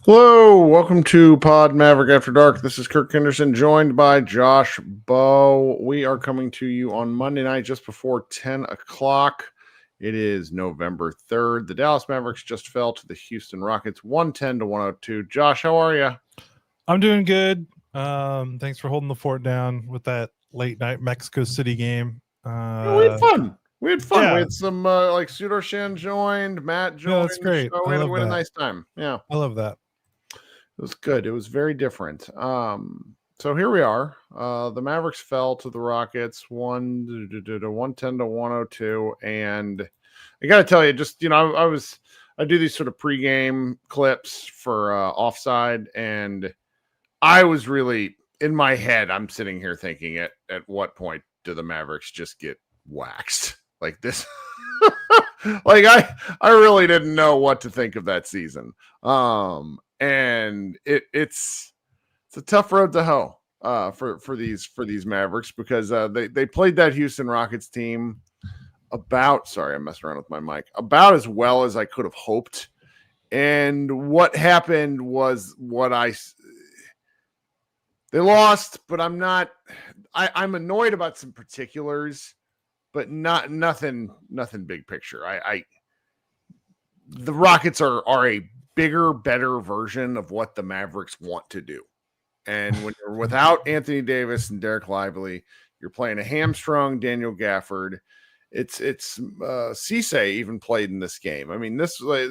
Hello, welcome to Pod Maverick After Dark. This is Kirk Henderson, joined by Josh Bowe. We are coming to you on Monday night just before 10 o'clock. It is November 3rd. The Dallas Mavericks just fell to the Houston Rockets 110-102. Josh, how are you? I'm doing good. Thanks for holding the fort down with that late night Mexico City game. We had fun. We had fun. Yeah. We had some like Sudoshan joined, Matt joined. Yeah, that's great. So we had a nice time. Yeah. I love that. It was good. It was very different. So here we are. The Mavericks fell to the Rockets 110-102. And I got to tell you, just, I do these sort of pregame clips for Offside. And I was really in my head, I'm sitting here thinking at what point do the Mavericks just get waxed like this? Like I really didn't know what to think of that season. And it's a tough road to hoe for these Mavericks because they played that Houston Rockets team I'm messing around with my mic, about as well as I could have hoped. And what happened was they lost, but I'm annoyed about some particulars, but nothing big picture. The Rockets are a bigger, better version of what the Mavericks want to do. And when you're without Anthony Davis and Derek Lively, you're playing a hamstrung Daniel Gafford. It's Cisse even played in this game. I mean, this, I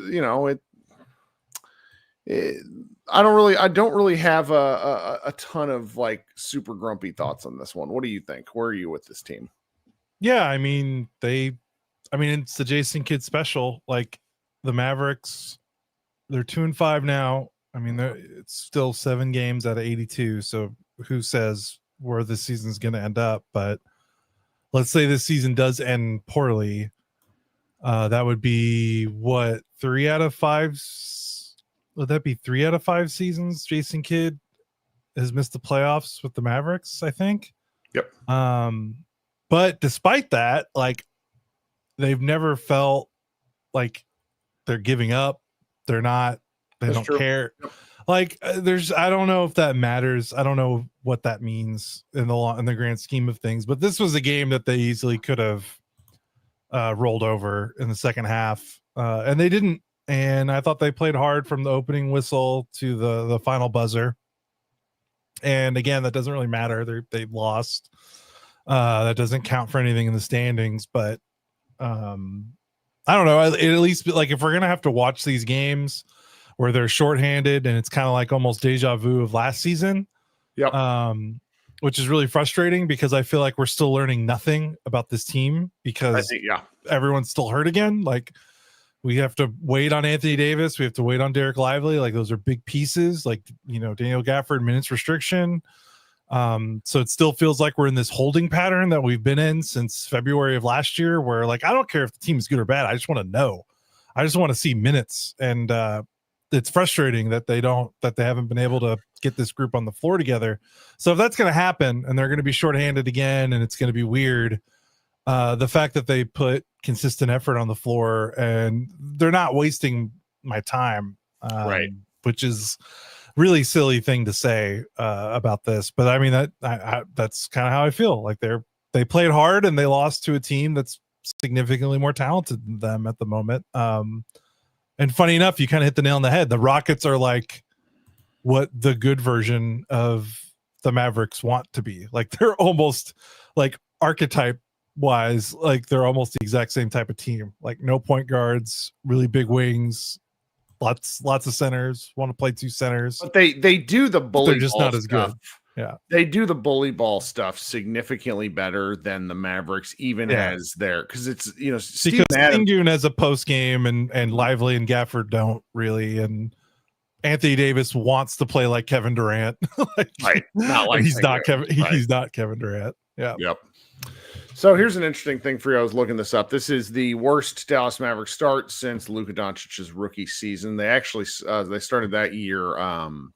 don't really have a ton of like super grumpy thoughts on this one. What do you think? Where are you with this team? Yeah, I mean, it's the Jason Kidd special. Like the Mavericks, they're 2-5 now. I mean, it's still 7 games out of 82. So who says where the season's going to end up? But let's say this season does end poorly. That would be what, 3 out of 5? Would that be 3 out of 5 seasons Jason Kidd has missed the playoffs with the Mavericks, I think? Yep. But despite that, like, they've never felt like they're giving up. They don't care. Yep. Like, I don't know if that matters. I don't know what that means in the grand scheme of things, but this was a game that they easily could have rolled over in the second half. And they didn't. And I thought they played hard from the opening whistle to the final buzzer. And again, that doesn't really matter. They lost. That doesn't count for anything in the standings, but I don't know. At least, like, if we're gonna have to watch these games where they're shorthanded and it's kind of like almost deja vu of last season, which is really frustrating because I feel like we're still learning nothing about this team because everyone's still hurt again. Like, we have to wait on Anthony Davis. We have to wait on Derek Lively. Like, those are big pieces. Like, Daniel Gafford, minutes restriction. So it still feels like we're in this holding pattern that we've been in since February of last year, where, like, I don't care if the team is good or bad. I just want to know. I just want to see minutes. And it's frustrating that they haven't been able to get this group on the floor together. So if that's going to happen and they're going to be shorthanded again and it's going to be weird, the fact that they put consistent effort on the floor and they're not wasting my time, right, which is really silly thing to say about this, but I mean that's kind of how I feel. Like, they played hard and they lost to a team that's significantly more talented than them at the moment. And funny enough, you kind of hit the nail on the head. The Rockets are like what the good version of the Mavericks want to be. Like, they're almost like archetype wise, like they're almost the exact same type of team. Like, no point guards, really big wings, lots of centers, want to play 2 centers. But they do the bully. They're just ball not as stuff. good. Yeah, they do the bully ball stuff significantly better than the Mavericks even has there, because it's because Sengun has a post game and Lively and Gafford don't really, and Anthony Davis wants to play like Kevin Durant. Right, not like he's not Kevin Durant. Yeah. Yep. So here's an interesting thing for you. I was looking this up. This is the worst Dallas Mavericks start since Luka Doncic's rookie season. They actually they started that year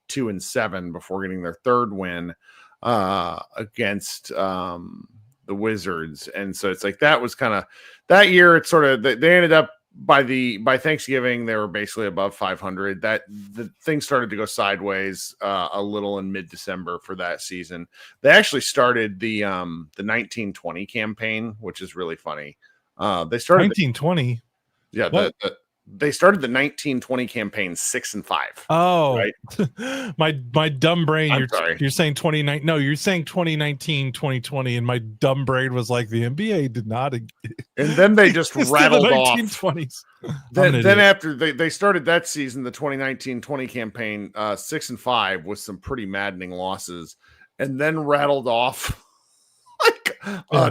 2-7 before getting their 3rd win against the Wizards. And so it's like that was kind of that year. It's sort of they ended up by Thanksgiving, they were basically above 500. That the thing started to go sideways a little in mid-December for that season. They actually started the 1920 campaign, which is really funny. They started 1920. Yeah, they started the 1920 campaign 6-5. Oh, right. my dumb brain. Sorry. You're saying 2019. No, you're saying 2019, 2020, and my dumb brain was like the NBA did not. And then they just rattled the off 1920s. Then after they started that season, the 2019-20 campaign, 6-5 with some pretty maddening losses, and then rattled off like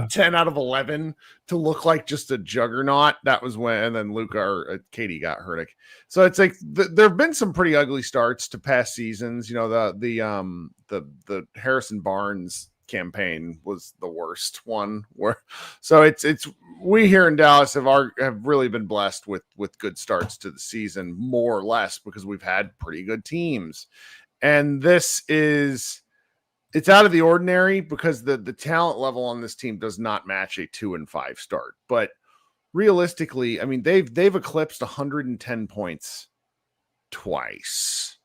10 out of 11 to look like just a juggernaut. That was when, and then Luka or Katie got hurt. So it's like there have been some pretty ugly starts to past seasons. You know, the Harrison Barnes campaign was the worst one. So it's we here in Dallas have really been blessed with good starts to the season, more or less, because we've had pretty good teams, and this is. It's out of the ordinary because the talent level on this team does not match a 2-5 start. But realistically, I mean, they've eclipsed 110 points twice.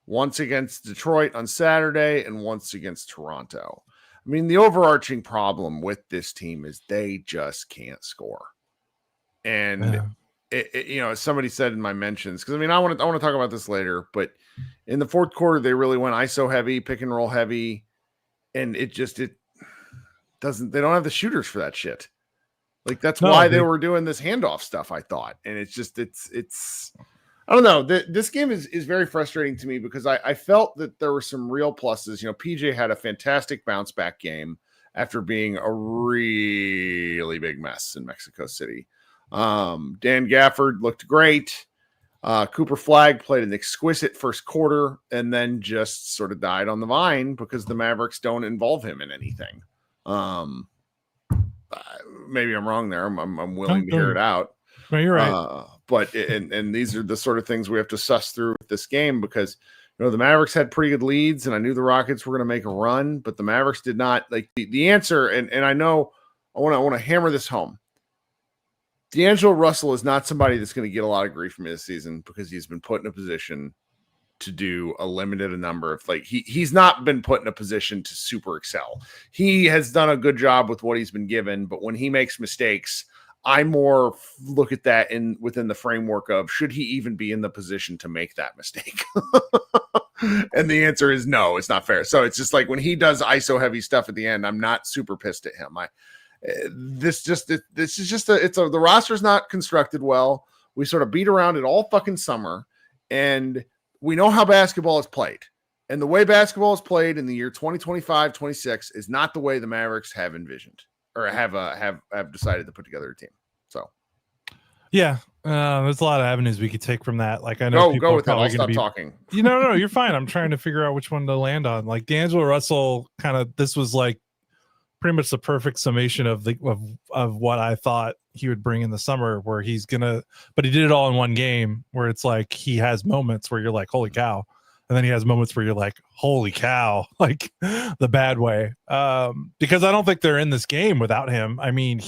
Once against Detroit on Saturday and once against Toronto. I mean, the overarching problem with this team is they just can't score. And you know, as somebody said in my mentions, because I mean, I want to talk about this later, but in the fourth quarter, they really went ISO heavy, pick and roll heavy, and it doesn't. They don't have the shooters for that shit. Like that's why they were doing this handoff stuff, I thought, and it's. I don't know. This game is very frustrating to me because I felt that there were some real pluses. You know, PJ had a fantastic bounce back game after being a really big mess in Mexico City. Dan Gafford looked great. Cooper Flagg played an exquisite first quarter and then just sort of died on the vine because the Mavericks don't involve him in anything. Maybe I'm wrong there. I'm willing to hear it out. No, you're right. But and these are the sort of things we have to suss through with this game because you know the Mavericks had pretty good leads and I knew the Rockets were going to make a run, but the Mavericks did not. Like the answer, and I know I want to hammer this home. D'Angelo Russell is not somebody that's going to get a lot of grief from me this season because he's been put in a position to do a limited number of he's not been put in a position to super excel. He has done a good job with what he's been given, but when he makes mistakes, I more look at that within the framework of should he even be in the position to make that mistake? And the answer is no, it's not fair. So it's just like when he does ISO heavy stuff at the end, I'm not super pissed at him. The roster's not constructed well. We sort of beat around it all fucking summer, and we know how basketball is played. And the way basketball is played in the year 2025-26 is not the way the Mavericks have envisioned or have decided to put together a team. So, yeah, there's a lot of avenues we could take from that. Like I know go with that. I'll stop talking. No, you're fine. I'm trying to figure out which one to land on. Like D'Angelo Russell, this was like pretty much the perfect summation of what I thought he would bring in the summer, where but he did it all in one game, where it's like he has moments where you're like, holy cow. And then he has moments where you're like, holy cow, like the bad way. Because I don't think they're in this game without him. I mean,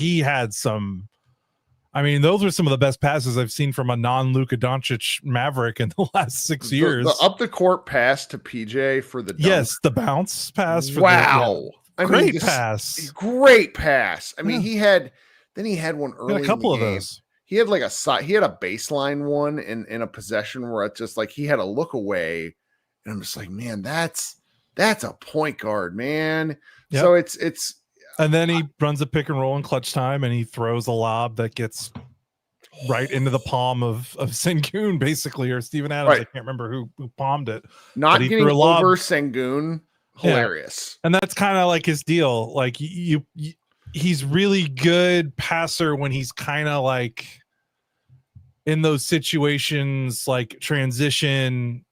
those are some of the best passes I've seen from a non-Luka Doncic Maverick in the last 6 years. The up the court pass to PJ for the dunk. Yes, the bounce pass. Wow. Great pass. Great pass. I mean, he had one early. He had a couple of those. He had a baseline one in a possession where it's just like he had a look away, and I'm just like, man, that's a point guard, man. Yep. So it's and then he runs a pick and roll in clutch time, and he throws a lob that gets right into the palm of Sengun, basically, or Steven Adams. Right. I can't remember who palmed it. Not getting over Sengun. Hilarious. Yeah. And that's kind of like his deal. Like he's really good passer when he's kind of like in those situations like transition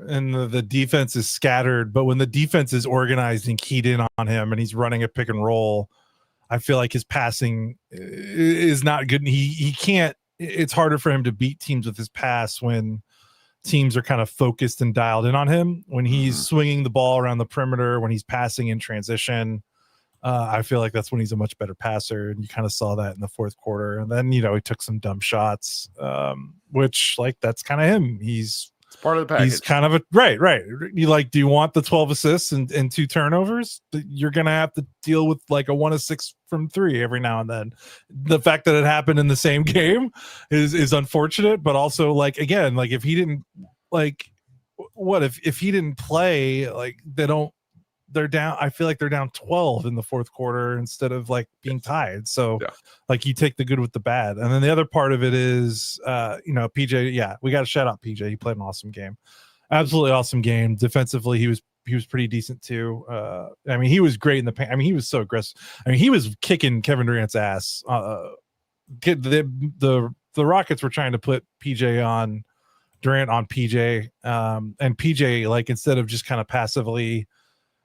and the defense is scattered, but when the defense is organized and keyed in on him and he's running a pick and roll, I feel like his passing is not good. And he can't, it's harder for him to beat teams with his pass when teams are kind of focused and dialed in on him. When he's swinging the ball around the perimeter, when he's passing in transition, I feel like that's when he's a much better passer, and you kind of saw that in the fourth quarter. And then, he took some dumb shots, which that's kind of him. It's part of the package. He's kind of right. Do you want the 12 assists and 2 turnovers? You're going to have to deal with a 1 of 6 from 3 every now and then. The fact that it happened in the same game is unfortunate, but also again, if he didn't what if he didn't play, they're down. I feel like they're down 12 in the fourth quarter instead of being tied. So you take the good with the bad. And then the other part of it is, PJ. Yeah, we got to shout out PJ. He played an awesome game, absolutely awesome game. Defensively, he was pretty decent too. He was great in the paint. He was so aggressive. He was kicking Kevin Durant's ass. The Rockets were trying to put PJ on Durant on PJ, and PJ instead of just kind of passively.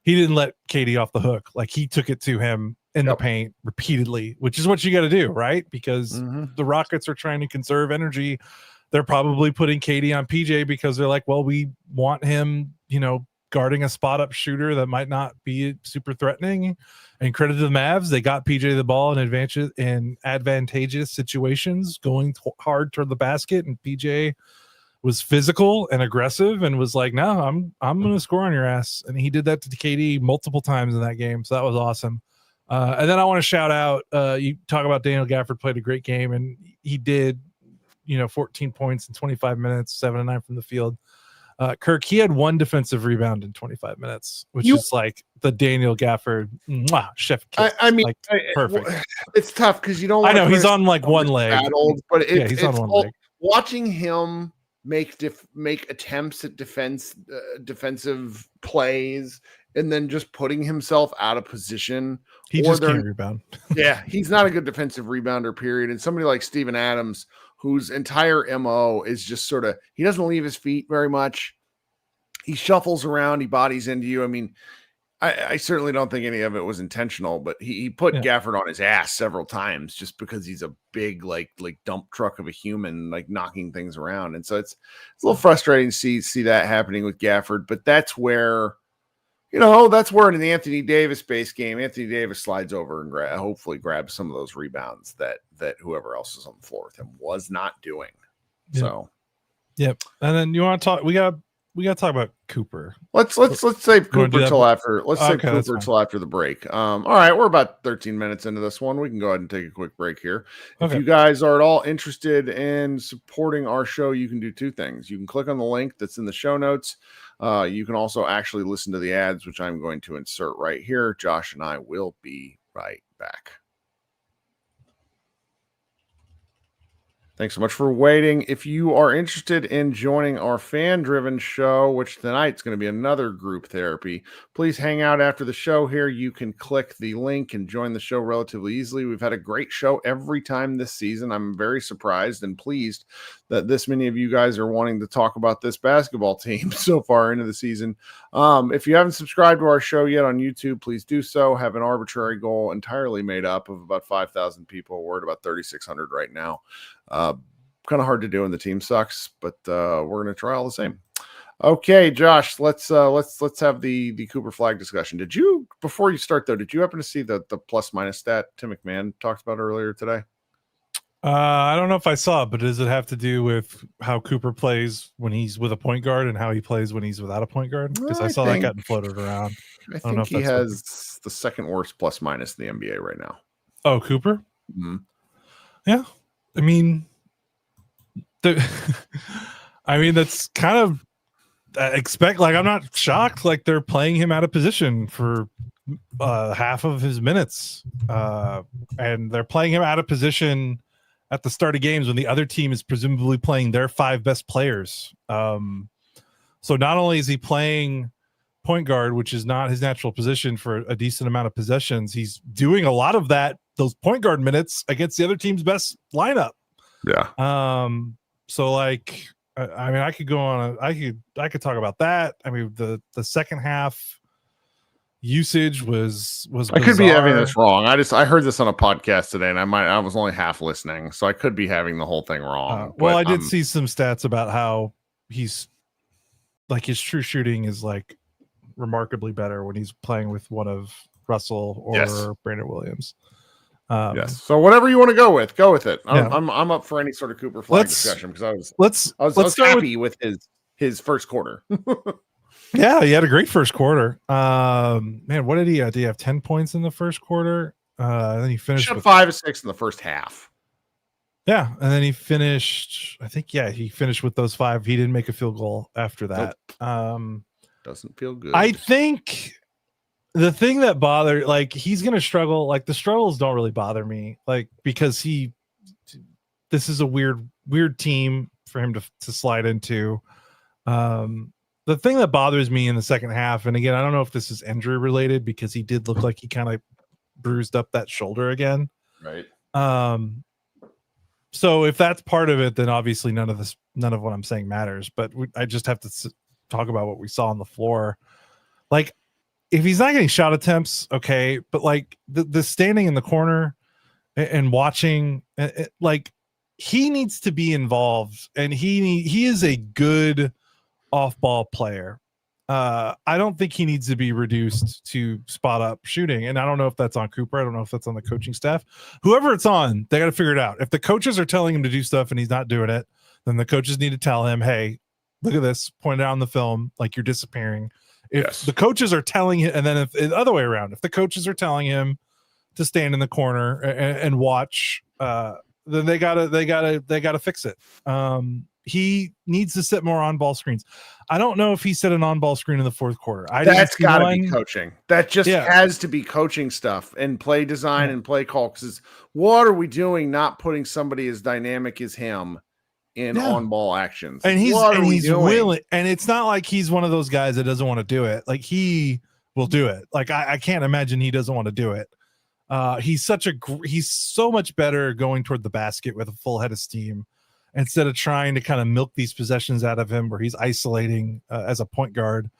He didn't let KD off the hook. He took it to him in the paint repeatedly, which is what you got to do, right? Because the Rockets are trying to conserve energy. They're probably putting KD on PJ because they're well, we want him, guarding a spot up shooter that might not be super threatening. And credit to the Mavs, they got PJ the ball in advantageous situations, going hard toward the basket, and PJ was physical and aggressive and was no, I'm going to score on your ass. And he did that to KD multiple times in that game. So that was awesome. And then I want to shout out, you talk about Daniel Gafford played a great game, and he did, 14 points in 25 minutes, 7 of 9 from the field. Kirk, he had 1 defensive rebound in 25 minutes, which is the Daniel Gafford chef kiss. Perfect. It's tough because you don't. I know he's on one leg, but he's on one leg. Watching him make attempts at defensive plays and then just putting himself out of position. He just can't rebound. Yeah, he's not a good defensive rebounder, period. And somebody like Steven Adams, whose entire MO is just sort of, he doesn't leave his feet very much. He shuffles around, he bodies into you. I certainly don't think any of it was intentional, but he put Gafford on his ass several times just because he's a big like dump truck of a human, knocking things around. And so it's a little frustrating to see that happening with Gafford, but that's where in the Anthony Davis base game, Anthony Davis slides over and hopefully grabs some of those rebounds that whoever else is on the floor with him was not doing. Yep. So, yep. And then you want to talk? We got to talk about Cooper. Let's save Cooper till after. Let's save Cooper till after the break. All right, we're about 13 minutes into this one. We can go ahead and take a quick break here. If you guys are at all interested in supporting our show, you can do 2 things. You can click on the link that's in the show notes. You can also actually listen to the ads, which I'm going to insert right here. Josh and I will be right back. Thanks so much for waiting. If you are interested in joining our fan-driven show, which tonight's going to be another group therapy, please hang out after the show here. You can click the link and join the show relatively easily. We've had a great show every time this season. I'm very surprised and pleased that this many of you guys are wanting to talk about this basketball team so far into the season. If you haven't subscribed to our show yet on YouTube, please do so. Have an arbitrary goal entirely made up of about 5,000 people. We're at about 3,600 right now. Kind of hard to do when the team sucks, but we're going to try all the same. Okay, Josh, let's have the Cooper Flag discussion. Before you start though, did you happen to see the plus minus stat Tim McMahon talked about earlier today? I don't know if I saw it, but does it have to do with how Cooper plays when he's with a point guard and how he plays when he's without a point guard? Because I saw that getting floated around. I think he has the second worst plus minus in the NBA right now. Oh, Cooper? Mm-hmm. Yeah. That's kind of I'm not shocked. They're playing him out of position for half of his minutes, and they're playing him out of position at the start of games when the other team is presumably playing their 5 best players. So not only is he playing point guard, which is not his natural position, for a decent amount of possessions, he's doing a lot of those point guard minutes against the other team's best lineup. Yeah. So I could go on. I could talk about that. The second half usage was bizarre. I could be having this wrong. I heard this on a podcast today, and I was only half listening, so I could be having the whole thing wrong. Well, I did see some stats about how he's his true shooting is remarkably better when he's playing with one of Russell or Yes. Brandon Williams. Yes. So whatever you want to go with it. Yeah. I'm up for any sort of Cooper Flag discussion because I was start happy with his first quarter. Yeah, he had a great first quarter. Man, what did he have? Did he have 10 points in the first quarter? Then he finished with 5 or 6 in the first half. Yeah, and then he finished. I think he finished with those 5. He didn't make a field goal after that. Nope. Doesn't feel good. I think the thing that bothered, like, he's gonna struggle. Like, the struggles don't really bother me, like, because this is a weird team for him to slide into. The thing that bothers me in the second half, and again, I don't know if this is injury related because he did look like he kind of bruised up that shoulder again. Right. So if that's part of it, then obviously none of what I'm saying matters. But I just have to talk about what we saw on the floor. Like, if he's not getting shot attempts, okay, but like the standing in the corner and watching, like, he needs to be involved, and he is a good off-ball player. I don't think he needs to be reduced to spot up shooting. And I don't know if that's on Cooper. I don't know if that's on the coaching staff. Whoever it's on, they got to figure it out. If the coaches are telling him to do stuff and he's not doing it, then the coaches need to tell him, hey, look at this, point it out on the film, like, you're disappearing. If the coaches are telling him, and then if the other way around, if the coaches are telling him to stand in the corner and watch, then they gotta fix it. He needs to set more on-ball screens. I don't know if he set an on-ball screen in the fourth quarter. That's got to be coaching. That just has to be coaching stuff and play design and play call. Because what are we doing not putting somebody as dynamic as him in on-ball actions? And he's willing. And it's not like he's one of those guys that doesn't want to do it. Like, he will do it. Like, I can't imagine he doesn't want to do it. He's so much better going toward the basket with a full head of steam, instead of trying to kind of milk these possessions out of him where he's isolating as a point guard.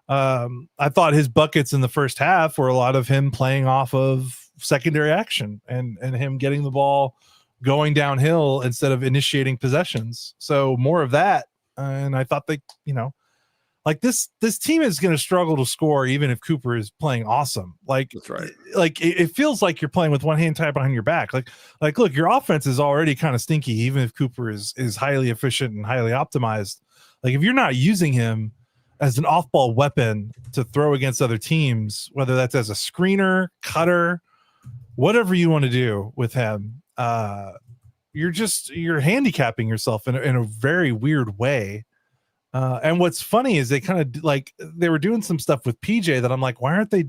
I thought his buckets in the first half were a lot of him playing off of secondary action and him getting the ball going downhill instead of initiating possessions. So more of that. And I thought like, this team is going to struggle to score even if Cooper is playing awesome. Like, that's right. Like, it feels like you're playing with one hand tied behind your back. Like, look, your offense is already kind of stinky, even if Cooper is highly efficient and highly optimized. Like, if you're not using him as an off-ball weapon to throw against other teams, whether that's as a screener, cutter, whatever you want to do with him, you're handicapping yourself in a very weird way. And what's funny is they kind of they were doing some stuff with PJ that I'm like, why aren't they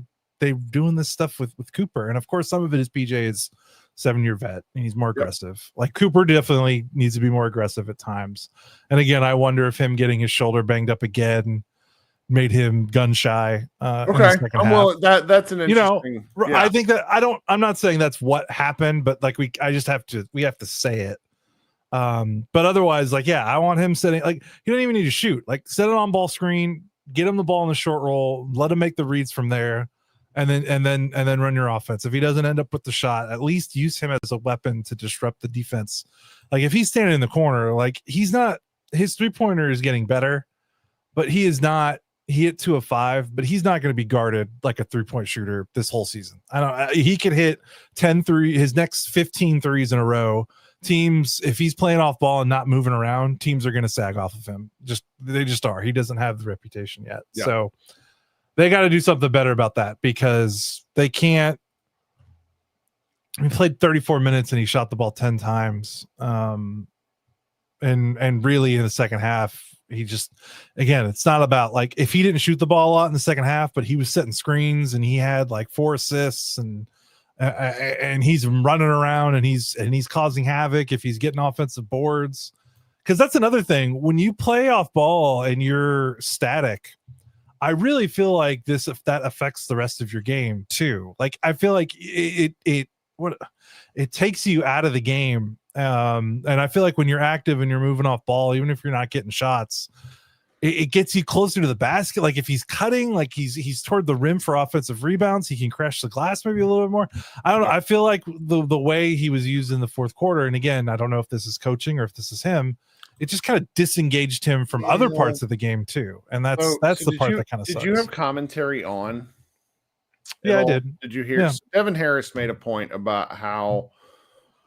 doing this stuff with Cooper? And of course, some of it is PJ is 7-year vet and he's more aggressive. Like, Cooper definitely needs to be more aggressive at times. And again, I wonder if him getting his shoulder banged up again made him gun shy. Okay. Well, that's an interesting. I think that I'm not saying that's what happened, but like, we have to say it. But otherwise, like, I want him setting, like, he don't even need to shoot, like, set it on ball screen, get him the ball in the short roll, let him make the reads from there, and then run your offense. If he doesn't end up with the shot, at least use him as a weapon to disrupt the defense. Like, if he's standing in the corner, like, his 3-pointer is getting better, but he hit 2 of 5, but he's not going to be guarded like a 3-point shooter this whole season. He could hit 10 his next 15 threes in a row. Teams, if he's playing off ball and not moving around, teams are going to sag off of him. They just are. He doesn't have the reputation yet. Yeah. So they got to do something better about that, because they can't. He played 34 minutes and he shot the ball 10 times. And really in the second half, he just, again, it's not about, like, if he didn't shoot the ball a lot in the second half, but he was setting screens and he had like 4 assists and he's running around and he's causing havoc if he's getting offensive boards. Because that's another thing. When you play off ball and you're static, I really feel like that affects the rest of your game too. Like, I feel like it takes you out of the game. And I feel like when you're active and you're moving off ball, even if you're not getting shots, it gets you closer to the basket. Like, if he's cutting, like, he's toward the rim for offensive rebounds, he can crash the glass maybe a little bit more. I don't know. I feel like the way he was used in the fourth quarter, and again, I don't know if this is coaching or if this is him, it just kind of disengaged him from other parts of the game too. And that's the part that kind of sucks. Did you have commentary on Yeah, I did. Did you hear? Yeah. Devin Harris made a point about how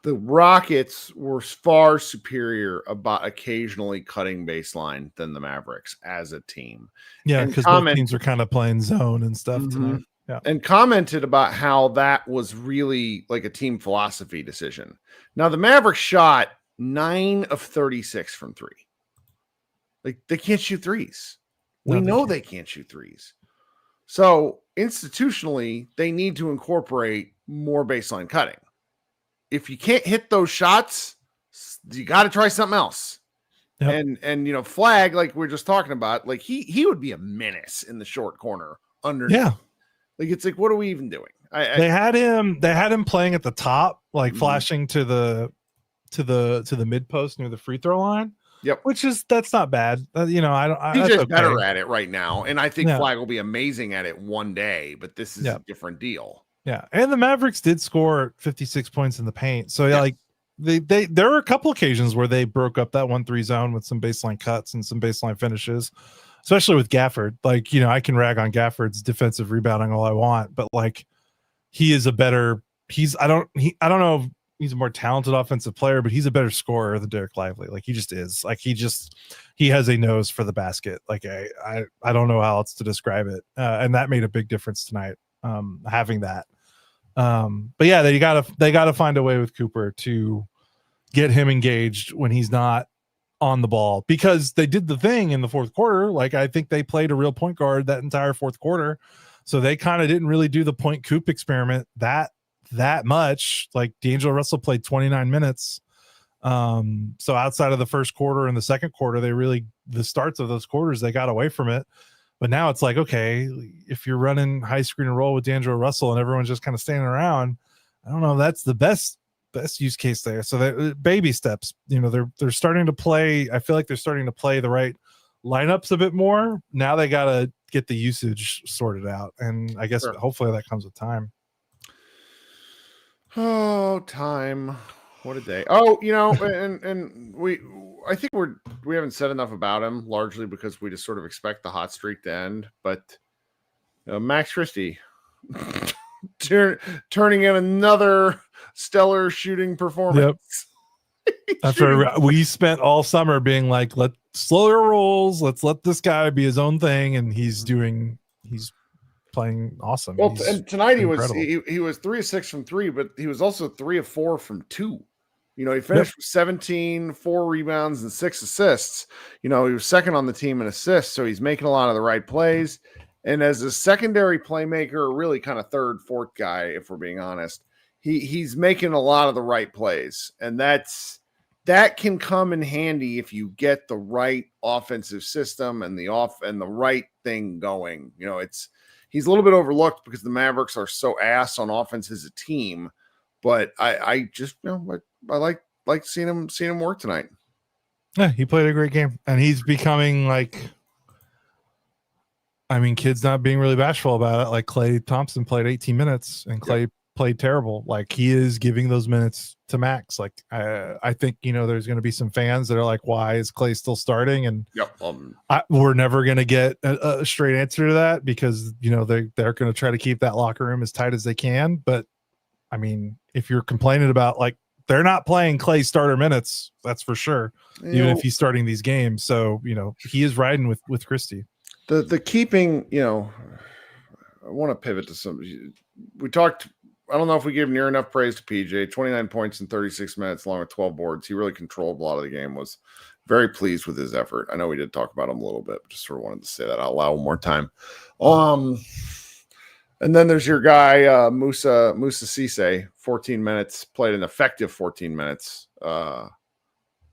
the Rockets were far superior about occasionally cutting baseline than the Mavericks as a team. Yeah, because both teams are kind of playing zone and stuff tonight. Yeah. And commented about how that was really like a team philosophy decision. Now, the Mavericks shot 9 of 36 from 3. Like, they can't shoot threes. We know they can't shoot threes. So, institutionally, they need to incorporate more baseline cutting. If you can't hit those shots, you got to try something else. Yep. And Flag, like we're just talking about, like he would be a menace in the short corner underneath. Yeah. Like, it's like, what are we even doing? They had him playing at the top, like flashing to the mid post near the free throw line. Yep. That's not bad. DJ's better at it right now. And I think Flag will be amazing at it one day, but this is a different deal. Yeah. And the Mavericks did score 56 points in the paint. So like there were a couple occasions where they broke up that 1-3 zone with some baseline cuts and some baseline finishes, especially with Gafford. Like, I can rag on Gafford's defensive rebounding all I want, but like I don't know if he's a more talented offensive player, but he's a better scorer than Derek Lively. Like, he just is. Like, he has a nose for the basket. Like, I don't know how else to describe it. And that made a big difference tonight, having that. But yeah, they gotta find a way with Cooper to get him engaged when he's not on the ball, because they did the thing in the fourth quarter. Like, I think they played a real point guard that entire fourth quarter. So they kind of didn't really do the point Coop experiment that much. Like, D'Angelo Russell played 29 minutes. So outside of the first quarter and the second quarter, the starts of those quarters, they got away from it. But now it's like, okay, if you're running high screen and roll with D'Angelo Russell and everyone's just kind of standing around, I don't know if that's the best use case there. So that baby steps, they're starting to play. I feel like they're starting to play the right lineups a bit more. Now they got to get the usage sorted out. And I guess hopefully that comes with time. Oh, time. What a day. Oh, and I think we haven't said enough about him, largely because we just sort of expect the hot streak to end. But Max Christie turning in another stellar shooting performance. Yep. After we spent all summer being like, let's slow your rolls, let's let this guy be his own thing, and he's playing awesome. Well, and tonight he was 3 of 6 from 3, but he was also 3 of 4 from 2. He finished with 17, 4 rebounds, and 6 assists. He was second on the team in assists, so he's making a lot of the right plays. And as a secondary playmaker, really kind of third, fourth guy, if we're being honest, he's making a lot of the right plays. And that can come in handy if you get the right offensive system and the right thing going. He's a little bit overlooked because the Mavericks are so ass on offense as a team, but I just I like seeing him work tonight. Yeah, he played a great game, and he's becoming kid's not being really bashful about it. Like, Klay Thompson played 18 minutes, and Klay played terrible. Like, he is giving those minutes to Max. Like, I think there's going to be some fans that are like, why is Klay still starting? And we're never going to get a straight answer to that, because they're going to try to keep that locker room as tight as they can. But I mean, if you're complaining about, like, they're not playing Klay starter minutes, that's for sure, even if he's starting these games. So he is riding with Christie. The keeping, I want to pivot to some. We talked. I don't know if we gave near enough praise to PJ. 29 points in 36 minutes, along with 12 boards. He really controlled a lot of the game. Was very pleased with his effort. I know we did talk about him a little bit, but just sort of wanted to say that out loud one more time. And then there's your guy Musa Cisse, 14 minutes, played an effective 14 minutes.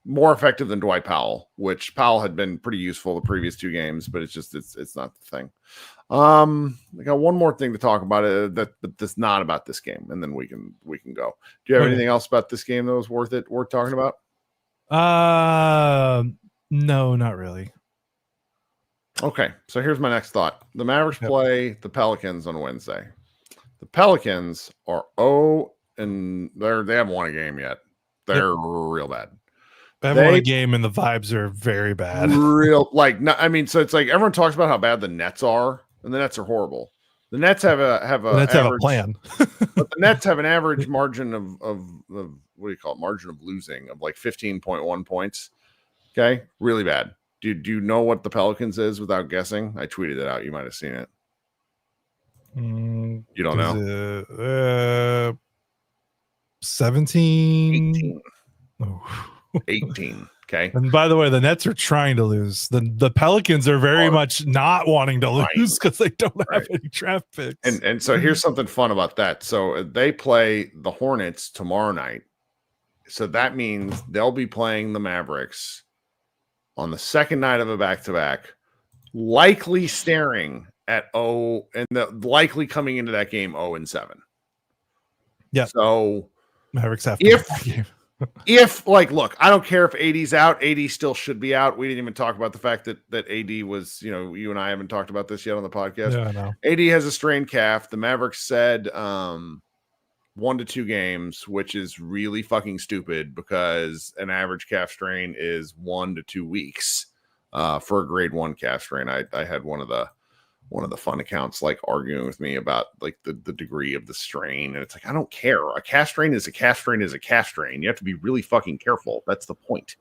More effective than Dwight Powell, which Powell had been pretty useful the previous 2 games, but it's not the thing. I got one more thing to talk about that's not about this game, and then we can go. Do you have anything else about this game that was worth talking about? No, not really. Okay, so here's my next thought. The Mavericks play the Pelicans on Wednesday. The Pelicans are and they haven't won a game yet. They're real bad. They haven't won a game, and the vibes are very bad. So it's like everyone talks about how bad the Nets are, and the Nets are horrible. The Nets have a plan. But the Nets have an average margin of what do you call it? Margin of losing of like 15.1 points. Okay, really bad. Do you know what the Pelicans is without guessing? I tweeted it out. You might have seen it. You don't know. 17. 18. Oh. 18. Okay. And by the way, the Nets are trying to lose. The Pelicans are very much not wanting to lose because they don't have any draft picks. And so here's something fun about that. So they play the Hornets tomorrow night. So that means they'll be playing the Mavericks on the second night of a back-to-back, likely staring at likely coming into that game 0-7. Yeah. So Mavericks have to win that game. Look, I don't care if AD's out. AD still should be out. We didn't even talk about the fact that AD was, you and I haven't talked about this yet on the podcast. Yeah, I know. AD has a strained calf. The Mavericks said 1 to 2 games, which is really fucking stupid because an average calf strain is 1 to 2 weeks for a grade 1 calf strain. I had one of the fun accounts like arguing with me about like the degree of the strain. And it's like, I don't care. A calf strain is a calf strain is a calf strain. You have to be really fucking careful. That's the point.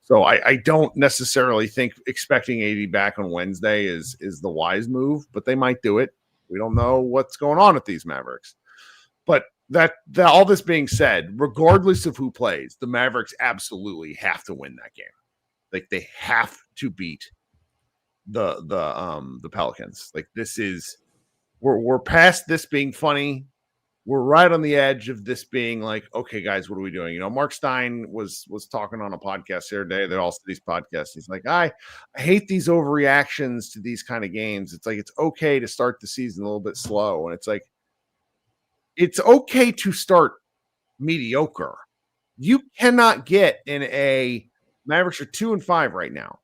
So I don't necessarily think expecting AD back on Wednesday is the wise move, but they might do it. We don't know what's going on with these Mavericks. But that all this being said, regardless of who plays, the Mavericks absolutely have to win that game. Like they have to beat the Pelicans. Like this is we're past this being funny. We're right on the edge of this being like, okay, guys, what are we doing? Mark Stein was talking on a podcast the other day. They're all these podcasts. He's like, I hate these overreactions to these kind of games. It's like it's okay to start the season a little bit slow, and it's like it's okay to start mediocre. You cannot get in a Mavericks are 2-5 right now.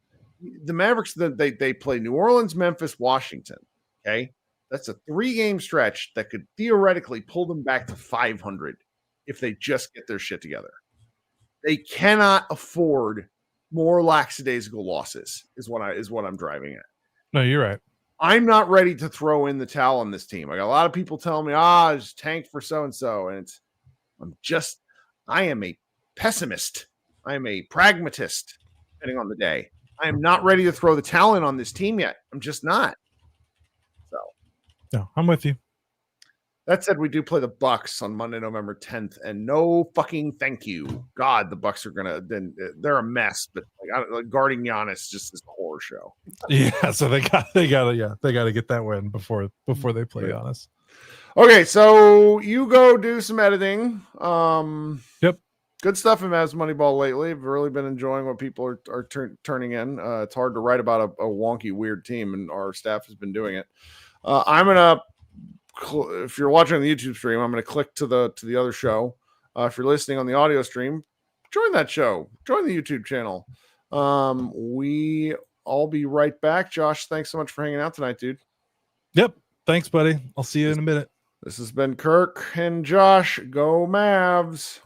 The Mavericks, they play New Orleans, Memphis, Washington. Okay. That's a 3-game stretch that could theoretically pull them back to 500 if they just get their shit together. They cannot afford more lackadaisical losses is what I'm driving at. No, you're right. I'm not ready to throw in the towel on this team. I got a lot of people telling me, just tank for so-and-so. And I am a pessimist. I am a pragmatist, depending on the day. I am not ready to throw the towel in on this team yet. I'm just not. So, no, I'm with you. That said, we do play the Bucks on Monday, November 10th, and no fucking thank you. God, the Bucks are they're a mess, but like guarding Giannis just is a horror show. Yeah, so they gotta get that win before they play Giannis. Okay, so you go do some editing. Yep. Good stuff in Mavs Moneyball lately. I've really been enjoying what people are turning in. It's hard to write about a wonky, weird team, and our staff has been doing it. I'm gonna, if you're watching on the YouTube stream, I'm gonna click to the other show. If you're listening on the audio stream, join that show. Join the YouTube channel. I'll be right back. Josh, thanks so much for hanging out tonight, dude. Yep. Thanks, buddy. I'll see you in a minute. This has been Kirk and Josh. Go Mavs.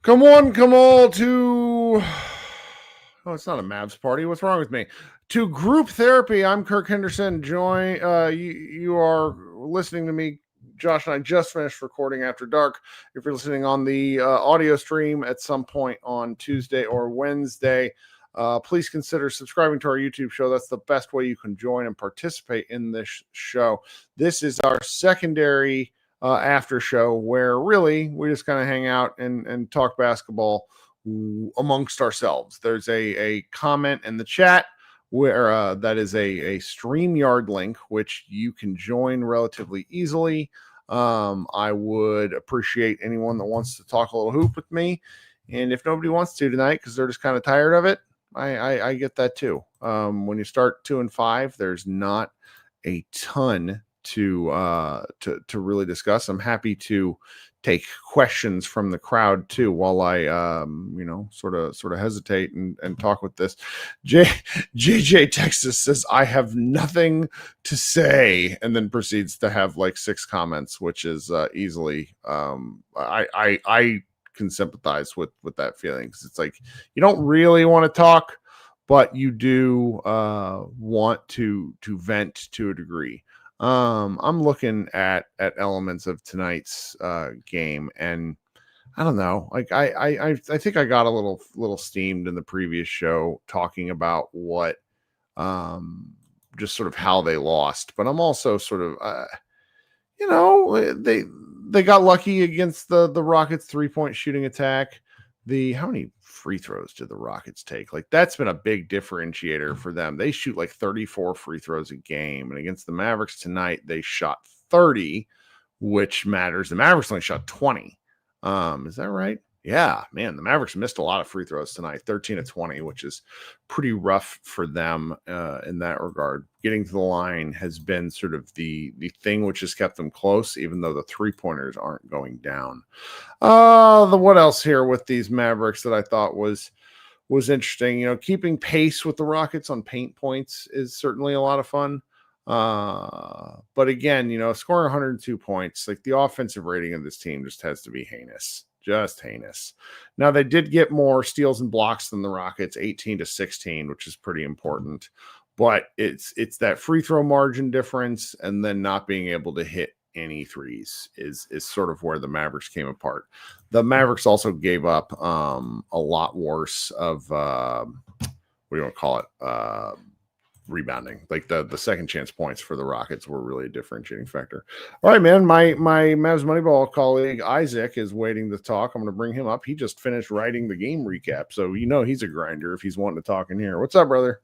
Come on to... Oh, it's not a Mavs party. What's wrong with me? To group therapy, I'm Kirk Henderson. Join. You are listening to me. Josh and I just finished recording After Dark. If you're listening on the audio stream at some point on Tuesday or Wednesday, please consider subscribing to our YouTube show. That's the best way you can join and participate in this show. This is our secondary after show where really we just kind of hang out and talk basketball amongst ourselves. There's a comment in the chat where that is a StreamYard link, which you can join relatively easily. I would appreciate anyone that wants to talk a little hoop with me. And if nobody wants to tonight because they're just kind of tired of it, I get that too. When you start 2 and 5, there's not a ton to really discuss. I'm happy to take questions from the crowd too while I sort of hesitate and talk with this. JJ Texas says I have nothing to say and then proceeds to have like 6 comments, which is easily I can sympathize with that feeling, because it's like you don't really want to talk, but you do want to vent to a degree. I'm looking at elements of tonight's game, and I don't know. Like I think I got a little steamed in the previous show talking about what just sort of how they lost, but I'm also sort of they got lucky against the Rockets 3-point shooting attack. How many free throws did the Rockets take? Like, that's been a big differentiator for them. They shoot like 34 free throws a game. And against the Mavericks tonight, they shot 30, which matters. The Mavericks only shot 20. Is that right? Yeah, man, the Mavericks missed a lot of free throws tonight, 13 of 20, which is pretty rough for them in that regard. Getting to the line has been sort of the thing which has kept them close, even though the 3-pointers aren't going down. What else here with these Mavericks that I thought was interesting? Keeping pace with the Rockets on paint points is certainly a lot of fun. But again, scoring 102 points, like the offensive rating of this team just has to be heinous. Just heinous. Now, they did get more steals and blocks than the Rockets, 18-16, which is pretty important. But it's that free throw margin difference, and then not being able to hit any threes is sort of where the Mavericks came apart. The Mavericks also gave up a lot worse of what do you want to call it? Rebounding. Like the second chance points for the Rockets were really a differentiating factor. All right, man. My Mavs Moneyball colleague Isaac is waiting to talk. I'm going to bring him up. He just finished writing the game recap, so he's a grinder if he's wanting to talk in here. What's up, brother?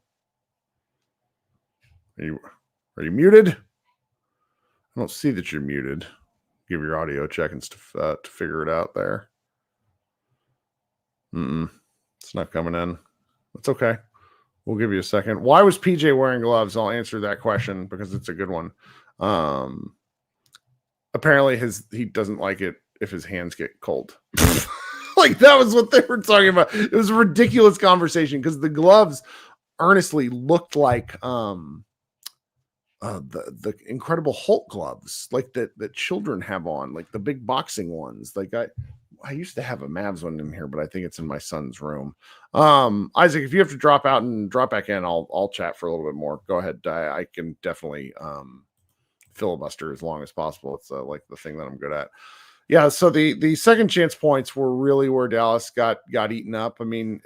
Are you muted? I don't see that you're muted. Give your audio check and to figure it out there. It's not coming in. It's okay. We'll give you a second. Why was PJ wearing gloves? I'll answer that question because it's a good one. Apparently he doesn't like it if his hands get cold. Like, that was what they were talking about. It was a ridiculous conversation because the gloves earnestly looked like the Incredible Hulk gloves, like that children have on, like the big boxing ones. Like I used to have a Mavs one in here, but I think it's in my son's room. Isaac, if you have to drop out and drop back in, I'll chat for a little bit more. Go ahead. I can definitely filibuster as long as possible. It's like the thing that I'm good at. Yeah. So the second chance points were really where Dallas got eaten up. I mean,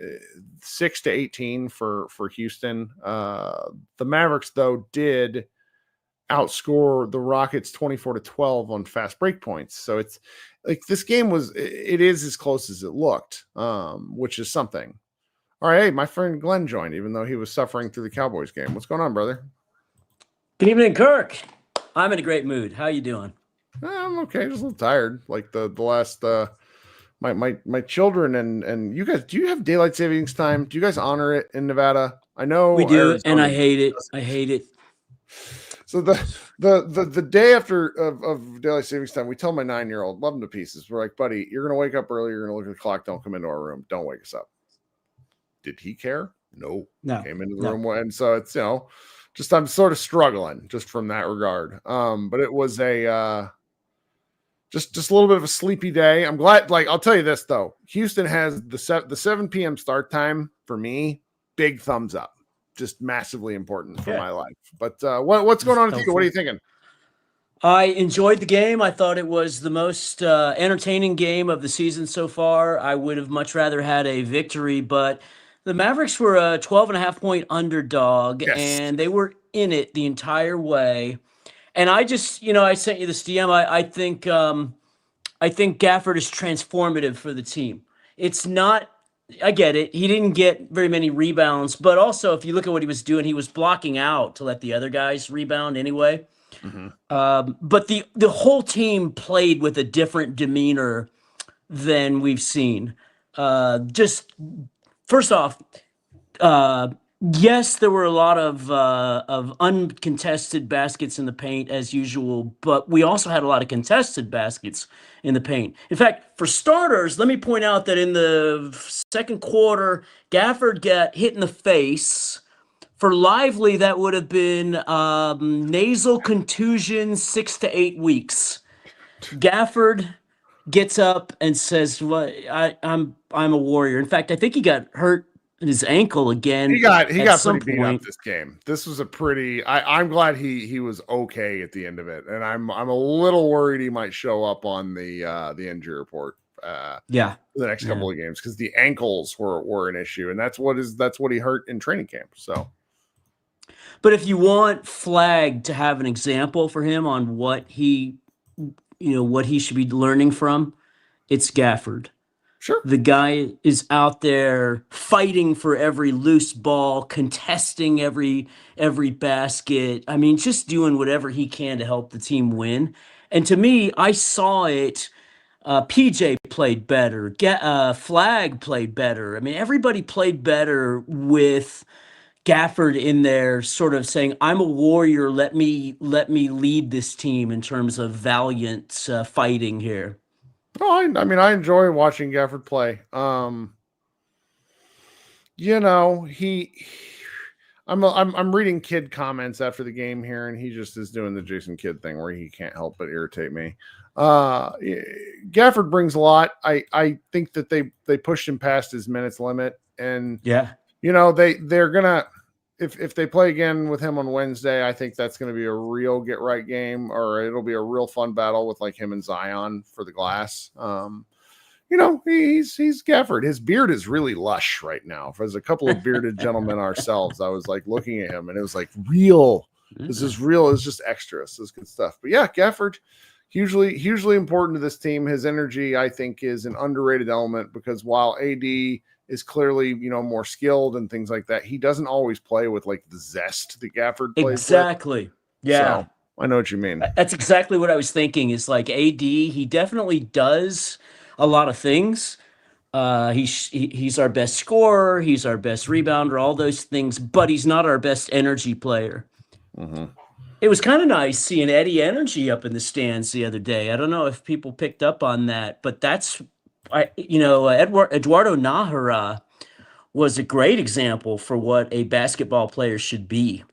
6-18 for Houston. The Mavericks though did outscore the Rockets 24-12 on fast break points. So it's like this game it is as close as it looked, which is something. All right, hey, my friend Glenn joined, even though he was suffering through the Cowboys game. What's going on, brother? Good evening, Kirk. I'm in a great mood. How you doing? I'm okay, just a little tired. Like the last my children and you guys, do you have daylight savings time? Do you guys honor it in Nevada? I know we do, Arizona, and I hate it. I hate it. So the day after of daylight savings time, we tell my 9-year-old, love him to pieces. We're like, buddy, you're gonna wake up early. You're gonna look at the clock. Don't come into our room. Don't wake us up. Did he care? No. Came into the room, and so it's just I'm sort of struggling just from that regard. But it was a just a little bit of a sleepy day. I'm glad. Like, I'll tell you this though, Houston has the 7 p.m. start time for me. Big thumbs up. Just massively important for my life. But what's going on with you? What are you thinking? I enjoyed the game. I thought it was the most entertaining game of the season so far. I would have much rather had a victory, but the Mavericks were a 12.5-point underdog, and they were in it the entire way. And I just, I sent you this DM. I think Gafford is transformative for the team. It's not I get it. He didn't get very many rebounds, but also if you look at what he was doing, he was blocking out to let the other guys rebound anyway. But the whole team played with a different demeanor than we've seen. Just first off, yes, there were a lot of uncontested baskets in the paint as usual, but we also had a lot of contested baskets in the paint. In fact, for starters, let me point out that in the second quarter, Gafford got hit in the face. For Lively, that would have been nasal contusion, 6 to 8 weeks. Gafford gets up and says, "Well, I'm a warrior." In fact, I think he got hurt in his ankle again. He got some pretty beat up this game. This was a pretty. I'm glad he was okay at the end of it, and I'm a little worried he might show up on the injury report. Yeah, for the next couple of games because the ankles were an issue, and that's what he hurt in training camp. So. But if you want Flag to have an example for him on what he should be learning from, it's Gafford. Sure. The guy is out there fighting for every loose ball, contesting every basket. I mean, just doing whatever he can to help the team win. And to me, I saw it. PJ played better. Flag played better. I mean, everybody played better with Gafford in there sort of saying, "I'm a warrior, let me lead this team in terms of valiant fighting here." Oh, I mean, I enjoy watching Gafford play. I'm reading Kidd comments after the game here, and he just is doing the Jason Kidd thing where he can't help but irritate me. Gafford brings a lot. I think that they pushed him past his minutes limit, and they're gonna if they play again with him on Wednesday, I think that's going to be a real get right game, or it'll be a real fun battle with like him and Zion for the glass. He's Gafford. His beard is really lush right now. As a couple of bearded gentlemen ourselves, I was like looking at him and it was like real. This is real. It's just extra. This is good stuff. But yeah, Gafford, hugely important to this team. His energy, I think, is an underrated element because while AD is clearly, more skilled and things like that, he doesn't always play with like the zest that Gafford plays exactly with. Yeah, so, I know what you mean. That's exactly what I was thinking. Is like AD, he definitely does a lot of things. He's our best scorer, he's our best rebounder, all those things, but he's not our best energy player. It was kind of nice seeing Eddie Energy up in the stands the other day. I don't know if people picked up on that, but that's Eduardo Nahara was a great example for what a basketball player should be.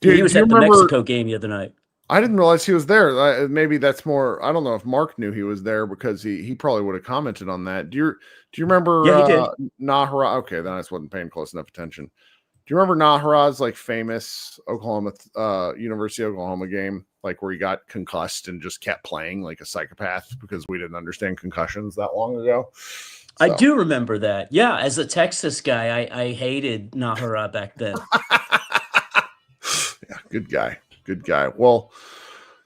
Dude, he was at the Mexico game the other night. I didn't realize he was there. Maybe that's more. I don't know if Mark knew he was there because he probably would have commented on that. Do you remember? Yeah, he did. Nahara. Okay, then I just wasn't paying close enough attention. Do you remember Nahara's like famous University of Oklahoma game, like where he got concussed and just kept playing like a psychopath because we didn't understand concussions that long ago? So. I do remember that. Yeah, as a Texas guy, I hated Nahara back then. Yeah, good guy. Well,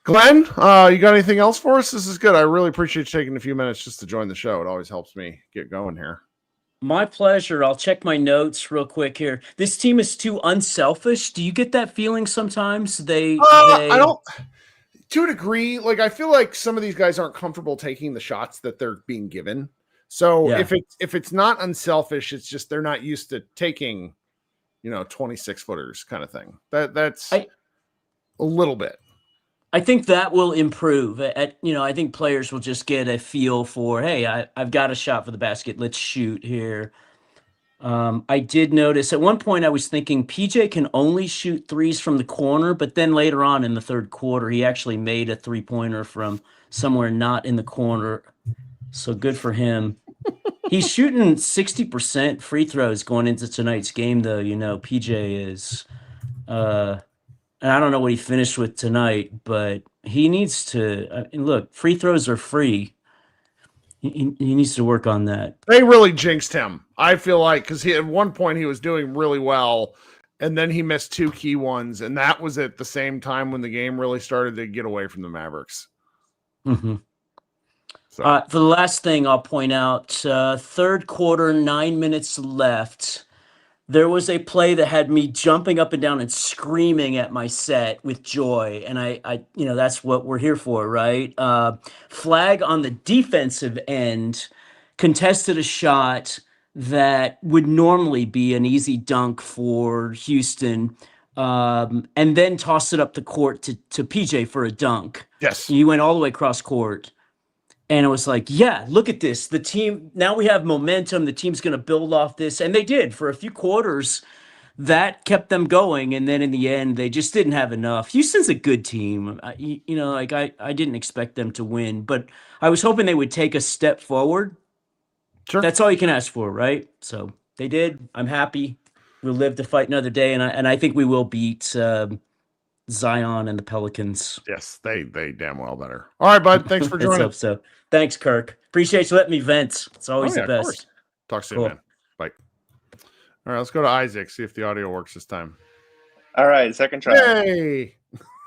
Glenn, you got anything else for us? This is good. I really appreciate you taking a few minutes just to join the show. It always helps me get going here. My pleasure. I'll check my notes real quick here. This team is too unselfish. Do you get that feeling sometimes? I don't, to a degree. Like I feel like some of these guys aren't comfortable taking the shots that they're being given. So if it's not unselfish, it's just they're not used to taking, 26 footers kind of thing. That's a little bit. I think that will improve. I think players will just get a feel for, hey, I've got a shot for the basket. Let's shoot here. I did notice at one point I was thinking PJ can only shoot threes from the corner, but then later on in the third quarter, he actually made a three-pointer from somewhere not in the corner. So good for him. He's shooting 60% free throws going into tonight's game, though. PJ is. And I don't know what he finished with tonight, but he needs to look. Free throws are free. He needs to work on that. They really jinxed him. I feel like because at one point he was doing really well, and then he missed two key ones, and that was at the same time when the game really started to get away from the Mavericks. Mm-hmm. So For the last thing, I'll point out third quarter, 9 minutes left. There was a play that had me jumping up and down and screaming at my set with joy, and that's what we're here for, right? Flag on the defensive end, contested a shot that would normally be an easy dunk for Houston, and then tossed it up the court to PJ for a dunk. yes, He went all the way across court. And it was like, yeah, look at this. The team, now we have momentum. The team's going to build off this. And they did for a few quarters. That kept them going. And then in the end, they just didn't have enough. Houston's a good team. I didn't expect them to win, but I was hoping they would take a step forward. sure. That's all you can ask for, right? So they did. I'm happy. We'll live to fight another day. And I think we will beat Zion and the Pelicans. Yes, they damn well better. All right, bud. Thanks for Let's joining. hope so. Thanks, Kirk. Appreciate you letting me vent. It's always the Of best. course. Talk soon, Cool. man. Bye. All right, let's go to Isaac. See if the audio works this time. All right, second try. Hey.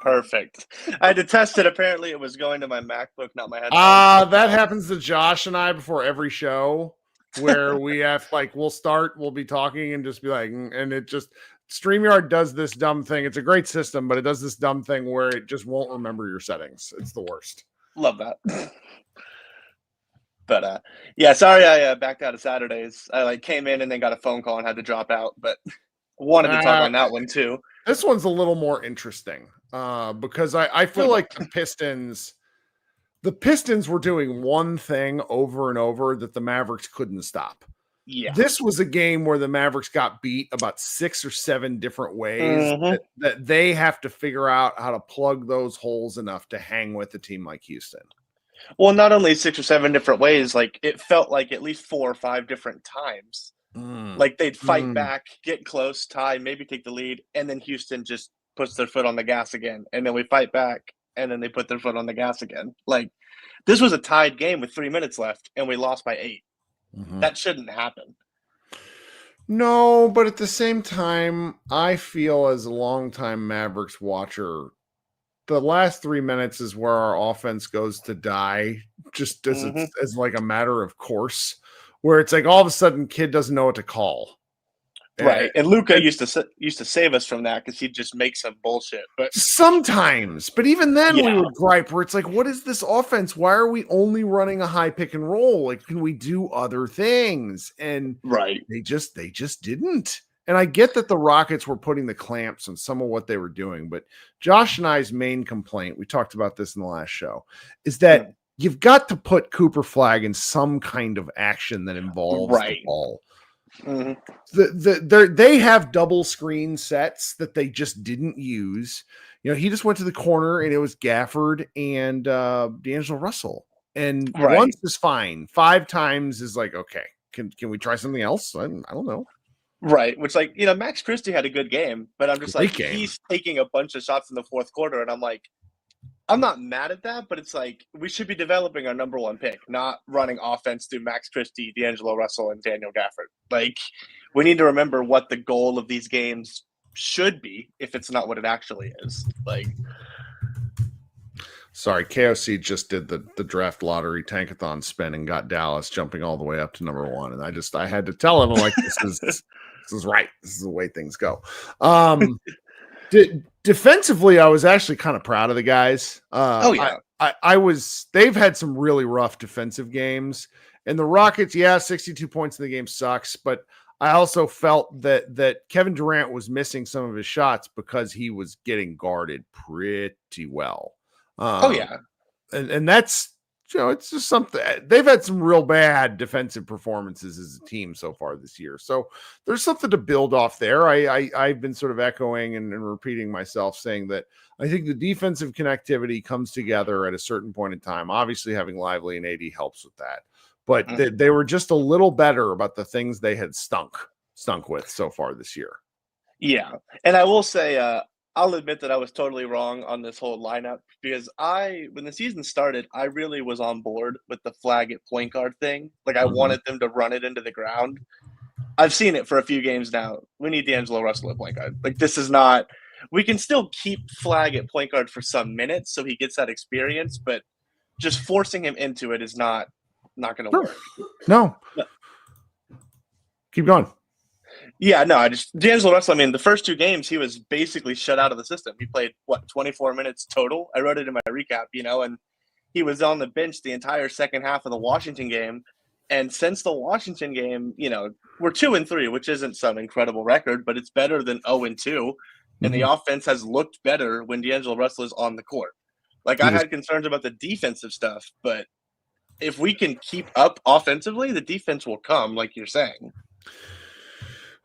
Perfect. I had to test it. Apparently, it was going to my MacBook, not my headphones. That happens to Josh and I before every show, where we have we'll be talking and just be like, and it just StreamYard does this dumb thing. It's a great system, but it does this dumb thing where it just won't remember your settings. It's the worst. Love that. But yeah, sorry I backed out of Saturdays. I came in and then got a phone call and had to drop out, but wanted to talk on that one too. This one's a little more interesting because I feel like the Pistons were doing one thing over and over that the Mavericks couldn't stop. Yeah. This was a game where the Mavericks got beat about 6 or 7 different ways that they have to figure out how to plug those holes enough to hang with a team like Houston. Well, not only 6 or 7 different ways, it felt like at least 4 or 5 different times. They'd fight back, get close, tie, maybe take the lead, and then Houston just puts their foot on the gas again. And then we fight back, and then they put their foot on the gas again. This was a tied game with 3 minutes left, and we lost by 8. That shouldn't happen. No, but at the same time, I feel as a longtime Mavericks watcher, the last 3 minutes is where our offense goes to die, just as like a matter of course, where it's like all of a sudden kid doesn't know what to call. Right. And Luka used to save us from that because he'd just make some bullshit. But sometimes, but even then we would gripe where it's like, what is this offense? Why are we only running a high pick and roll? Can we do other things? And they just didn't. And I get that the Rockets were putting the clamps on some of what they were doing, but Josh and I's main complaint, we talked about this in the last show, is that you've got to put Cooper Flag in some kind of action that involves the ball. They have double screen sets that they just didn't use. He just went to the corner and it was Gafford and D'Angelo Russell. And once is fine. 5 times is like, okay, can we try something else? I don't know. Right. Which Max Christie had a good game, but I'm just he's taking a bunch of shots in the fourth quarter. And I'm like, I'm not mad at that, but it's like we should be developing our number 1 pick, not running offense through Max Christie, D'Angelo Russell, and Daniel Gafford. We need to remember what the goal of these games should be if it's not what it actually is. Sorry, KOC just did the draft lottery tankathon spin and got Dallas jumping all the way up to number 1. And I had to tell him, this is right. This is the way things go. Defensively, I was actually kind of proud of the guys. They've had some really rough defensive games, and the Rockets, 62 points in the game sucks, but I also felt that Kevin Durant was missing some of his shots because he was getting guarded pretty well. And that's, it's just something. They've had some real bad defensive performances as a team so far this year. So there's something to build off there. I've been sort of echoing and repeating myself, saying that I think the defensive connectivity comes together at a certain point in time. Obviously, having Lively and AD helps with that. But they were just a little better about the things they had stunk with so far this year. Yeah. And I will say, I'll admit that I was totally wrong on this whole lineup because when the season started, I really was on board with the flag at point guard thing. I wanted them to run it into the ground. I've seen it for a few games now. We need D'Angelo Russell at point guard. This is not – we can still keep flag at point guard for some minutes so he gets that experience, but just forcing him into it is not going to work. No. Keep going. Yeah, no, D'Angelo Russell, I mean, the first 2 games, he was basically shut out of the system. He played, 24 minutes total? I wrote it in my recap, and he was on the bench the entire second half of the Washington game. And since the Washington game, we're 2-3, which isn't some incredible record, but it's better than 0-2. And the offense has looked better when D'Angelo Russell is on the court. Like, I had concerns about the defensive stuff, but if we can keep up offensively, the defense will come, like you're saying.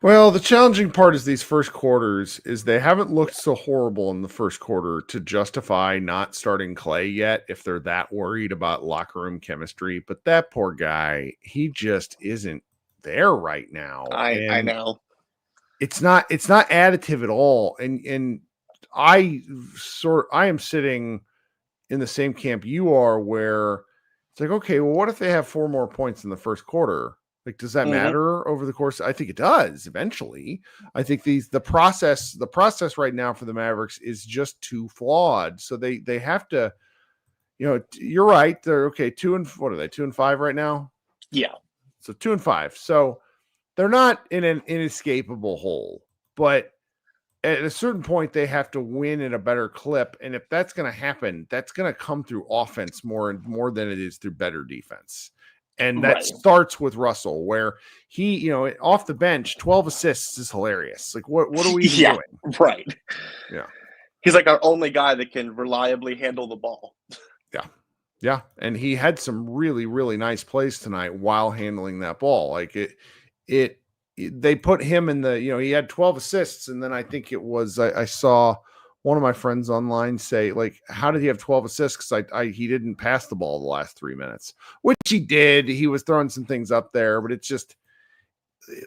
Well, the challenging part is these first quarters is they haven't looked so horrible in the first quarter to justify not starting Clay yet if they're that worried about locker room chemistry. But that poor guy, he just isn't there right now. I know. It's not additive at all. And I am sitting in the same camp you are, where it's like, okay, well, what if they have 4 more points in the first quarter? Like, does that matter over the course? I think it does eventually. I think the process right now for the Mavericks is just too flawed. So they have to, you're right. They're okay. 2-5 right now? Yeah. So 2-5. So they're not in an inescapable hole, but at a certain point they have to win at a better clip. And if that's going to happen, that's going to come through offense more than it is through better defense. And that starts with Russell, where he, off the bench, 12 assists is hilarious. Like, what are we doing? Right. Yeah. He's like our only guy that can reliably handle the ball. Yeah. Yeah. And he had some really, really nice plays tonight while handling that ball. Like they put him in the, he had 12 assists. And then I think it was, I saw one of my friends online say, like, how did he have 12 assists? Because he didn't pass the ball the last 3 minutes, which he did. He was throwing some things up there, but it's just,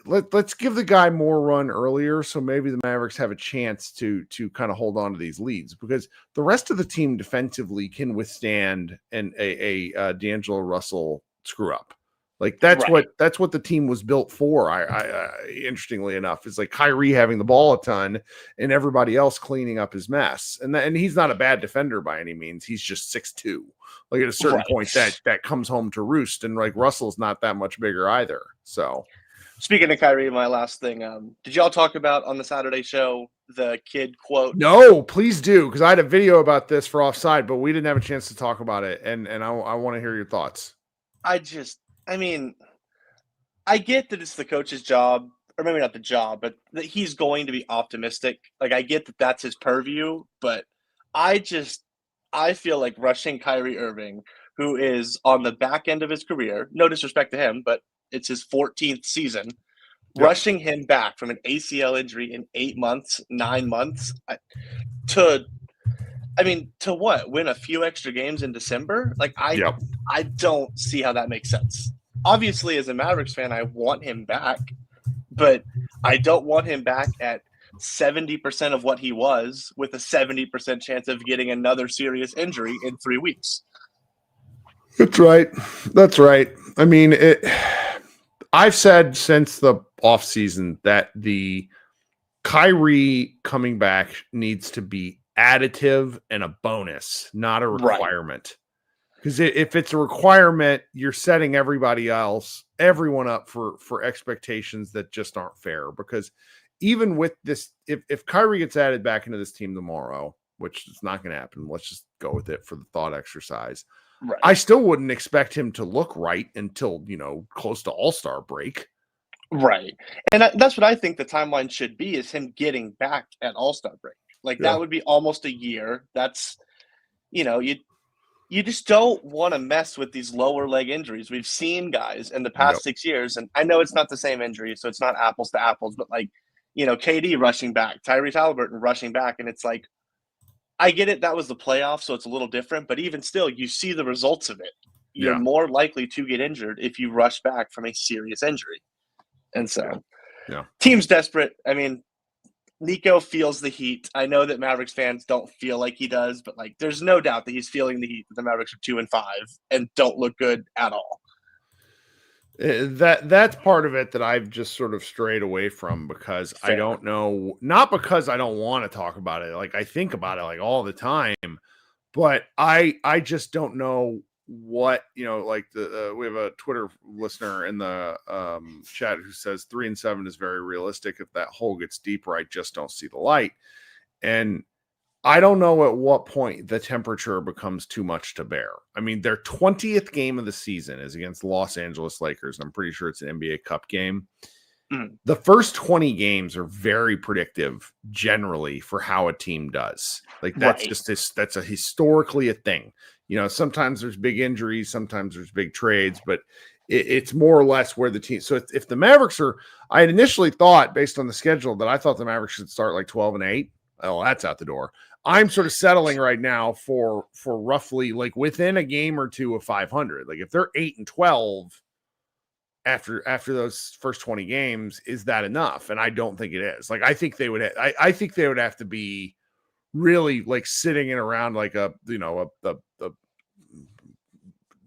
let's give the guy more run earlier. So maybe the Mavericks have a chance to kind of hold on to these leads, because the rest of the team defensively can withstand a D'Angelo Russell screw up. Like that's what the team was built for. I interestingly enough, is like Kyrie having the ball a ton and everybody else cleaning up his mess. And he's not a bad defender by any means. He's just 6'2". Like at a certain point that comes home to roost. And like Russell's not that much bigger either. So speaking of Kyrie, my last thing, did y'all talk about on the Saturday show the kid quote? No, please do, because I had a video about this for Offside, but we didn't have a chance to talk about it. And I want to hear your thoughts. I mean, I get that it's the coach's job, or maybe not the job, but that he's going to be optimistic. Like, I get that that's his purview, but I feel like rushing Kyrie Irving, who is on the back end of his career, no disrespect to him, but it's his 14th season, rushing him back from an ACL injury in 8 months, 9 months, to what? Win a few extra games in December? Like, I don't see how that makes sense. Obviously, as a Mavericks fan, I want him back, but I don't want him back at 70% of what he was, with a 70% chance of getting another serious injury in 3 weeks. That's right. I mean, I've said since the offseason that the Kyrie coming back needs to be additive and a bonus, not a requirement. Because if it's a requirement, you're setting everyone up for expectations that just aren't fair. Because even with this, if Kyrie gets added back into this team tomorrow, which is not going to happen, let's just go with it for the thought exercise. Right. I still wouldn't expect him to look right until, close to All-Star break. Right. And that's what I think the timeline should be, is him getting back at All-Star break. Like, that would be almost a year. That's, you just don't want to mess with these lower leg injuries. We've seen guys in the past 6 years, and I know it's not the same injury, so it's not apples to apples, but like, KD rushing back, Tyrese Halliburton rushing back, and it's like, I get it, that was the playoffs, so it's a little different, but even still, you see the results of it. You're more likely to get injured if you rush back from a serious injury. And so, team's desperate. I mean, Nico feels the heat. I know that Mavericks fans don't feel like he does, but like, there's no doubt that he's feeling the heat that the Mavericks are 2-5 and don't look good at all. That's part of it that I've just sort of strayed away from, because I don't know, not because I don't want to talk about it. Like, I think about it like all the time, but I just don't know what, like we have a Twitter listener in the chat who says 3-7 is very realistic. If that hole gets deeper, I just don't see the light. And I don't know at what point the temperature becomes too much to bear. I mean, their 20th game of the season is against the Los Angeles Lakers, and I'm pretty sure it's an NBA Cup game. The first 20 games are very predictive generally for how a team does. Like that's that's a historically a thing. Sometimes there's big injuries, sometimes there's big trades, but it's more or less where the team. So if the Mavericks I had initially thought based on the schedule that I thought the Mavericks should start like 12-8. Oh, that's out the door. I'm sort of settling right now for roughly like within a game or two of 500. Like if they're 8-12 after those first 20 games, is that enough? And I don't think it is. Like I think they would have to be really like sitting in around like the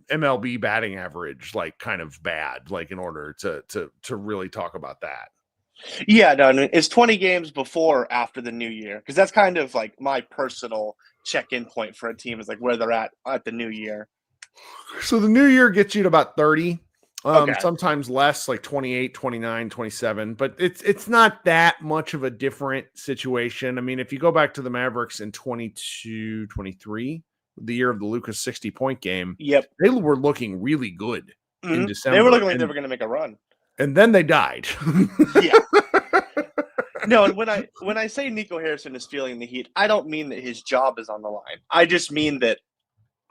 MLB batting average, like kind of bad, like in order to really talk about that. Yeah, no, it's 20 games before or after the new year, because that's kind of like my personal check-in point for a team is like where they're at the new year. So the new year gets you to about 30. Okay. Sometimes less, like 28, 29, 27, but it's not that much of a different situation. I mean, if you go back to the Mavericks in 22, 23, the year of the Lucas 60-point game, yep, they were looking really good in December. They were looking like they were going to make a run. And then they died. Yeah. No, and when I say Nico Harrison is feeling the heat, I don't mean that his job is on the line. I just mean that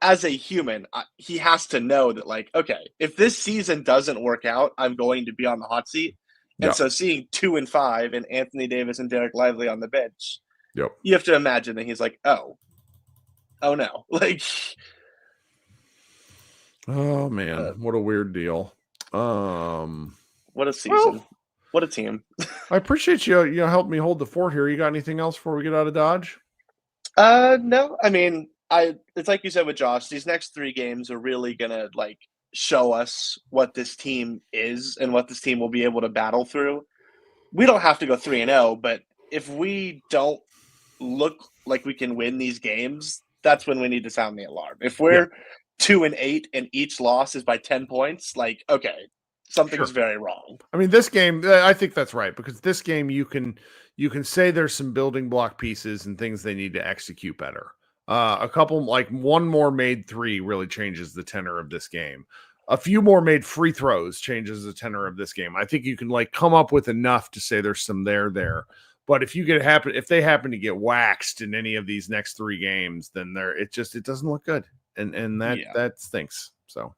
as a human, he has to know that, like, okay, if this season doesn't work out, I'm going to be on the hot seat. And so seeing 2-5 and Anthony Davis and Derek Lively on the bench, you have to imagine that he's like, oh no. Like, oh, man, what a weird deal. What a season. Well, what a team. I appreciate you helped me hold the fort here. You got anything else before we get out of Dodge? No. I mean, it's like you said with Josh, these next 3 games are really going to like show us what this team is and what this team will be able to battle through. We don't have to go 3-0, but if we don't look like we can win these games, that's when we need to sound the alarm. If we're 2-8 and each loss is by 10 points, like, okay, something's very wrong. I mean, this game, I think that's right, because this game you can say there's some building block pieces and things they need to execute better. A couple, like one more made 3 really changes the tenor of this game. A few more made free throws changes the tenor of this game. I think you can like come up with enough to say there's some there. But if they happen to get waxed in any of these next 3 games, then it doesn't look good. And that stinks. So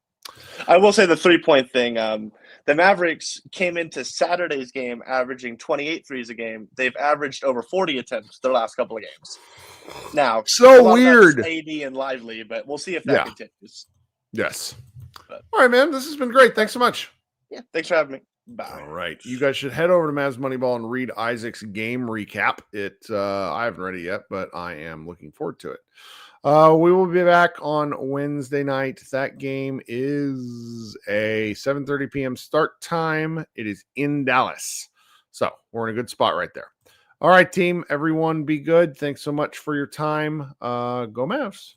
I will say the 3-point thing. The Mavericks came into Saturday's game averaging 28 threes a game. They've averaged over 40 attempts their last couple of games. Now, so weird. AD and Lively, but we'll see if that continues. Yes. All right, man. This has been great. Thanks so much. Yeah. Thanks for having me. Bye. All right. You guys should head over to Mavs Moneyball and read Isaac's game recap. I haven't read it yet, but I am looking forward to it. We will be back on Wednesday night. That game is a 7:30 p.m. start time. It is in Dallas. So we're in a good spot right there. All right, team. Everyone be good. Thanks so much for your time. Go Mavs.